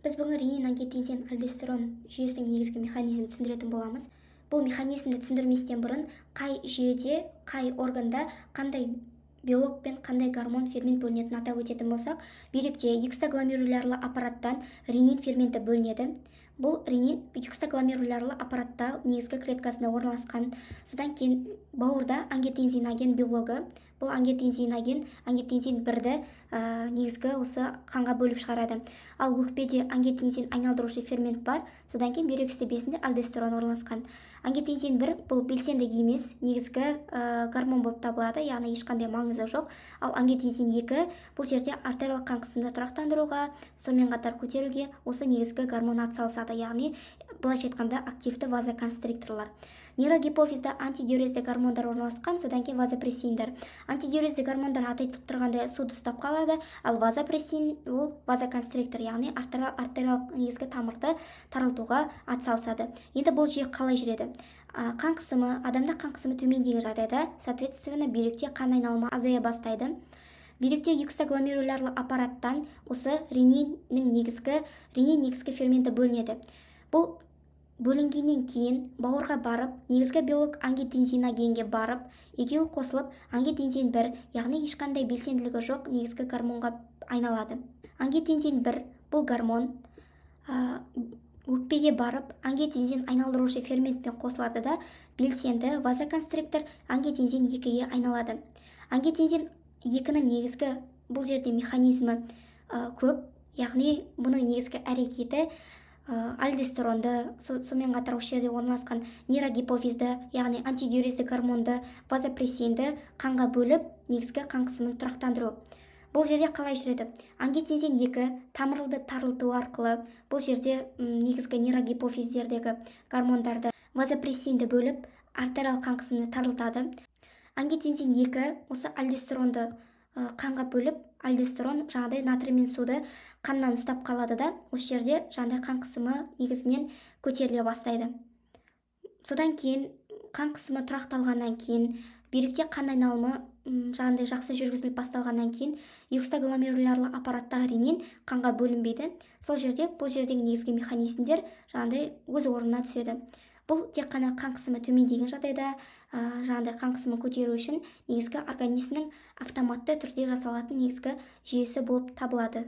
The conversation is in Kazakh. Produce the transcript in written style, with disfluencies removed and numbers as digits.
Біз бүгін ренин ангиотензин альдостерон жүйесінің негізгі механизмін түсіндіретін боламыз. Бұл механизмді түсіндірместен бұрын қай жүйеде, қай органда қандай белок пен қандай гормон фермент бөлінетінін атап өтетін болсақ, бүйректе экстрагломерулярлы аппараттан ренин ферменті бөлінеді. Бұл ренин экстрагломерулярлы аппаратта негізгі клеткасында орналасқан. Содан кейін бауырда ангиотензиноген белогы. Бұл ангиотензиноген, ангиотензин 1-ді негізгі осы қанға бөліп шығарады. Ал өкпеде ангиотензин айналдырушы фермент бар. Содан кейін бүйрек үсті безінде альдостерон орналасқан. Ангиотензин 1 бұл белсенді емес, негізгі гормон болып табылады, яғни ешқандай маңызы жоқ. Ал ангиотензин 2 бұл жерде артериялық қан қысымды тұрақтандыруға, сонымен қатар көтеруге осы негізгі гормон атсалысады, яғни былайша айтқанда активті вазоконстрикторлар. Нейрогипофизда антидиурезді гормондар орналасқан, содан кейін вазопрессиндар. Антидиурезді гормондар атайтып тұрғанда суды ұстап қалады, ал вазопрессин ол вазоконстриктор, яғни артериялық негізгі тамырды тарылтуға атсалысады. Енді бұл жүйе қалай жүреді? Қан қысымы, адамда қан қысымы төмендеген жағдайда, соответственно, бүйректе қан айналымы азая бастайды. Бүйректе экстрагломерулярлы аппараттан осы ренин негізгі ферменті бөлінеді. Бұл бөлінгеннен кейін бауырға барып, негізгі белок ангиотензиногенге барып, екеуі қосылып, ангиотензин 1, яғни ешқандай белсенділігі жоқ негізгі гормонға айналады. Ангиотензин 1 бұл гормон өкпеге барып, ангиотензин айналдырушы ферментпен қосылады да, белсенді вазоконстриктор ангиотензин 2-ге айналады. Ангиотензин 2-нің негізгі бұл жерде механизмі көп, яғни бұның негізгі әрекеті альдостеронды, сонымен қатар осы жерде орналасқан нейрогипофизді, яғни антидиурезді гормонды, вазопрессинді қанға бөліп, негізгі қан қысымын тұрақтандыру. Бұл жерде қалай жүреді? Ангиотензин 2 тамырды тарылту арқылы бұл жерде негізгі нейрогипофиздердегі гормондарды, вазопрессинді бөліп, артериялық қан қысымды тарылтады. Ангиотензин 2 осы альдостеронды қанға бөліп, альдостерон жаңағыдай натрий мен суды қаннан ұстап қалады да, осы жерде жаңағыдай қан қысымы негізінен көтеріле бастайды. Содан кейін қан қысымы тұрақталғаннан кейін, бүйректе қан айналымы жаңағыдай жақсы жүргізіліп басталғаннан кейін, экстрагломерулярлы аппараттағы ренин қанға бөлінбейді. Сол жерде бұл жердегі негізгі механизмдер жаңағыдай өз орнына түседі. Бұл тек қана қан қысымы төмендеген жағдайда, жаңағыдай қан қысымын көтеру үшін негізгі организмнің автоматты түрде жасалатын негізгі жүйесі болып табылады.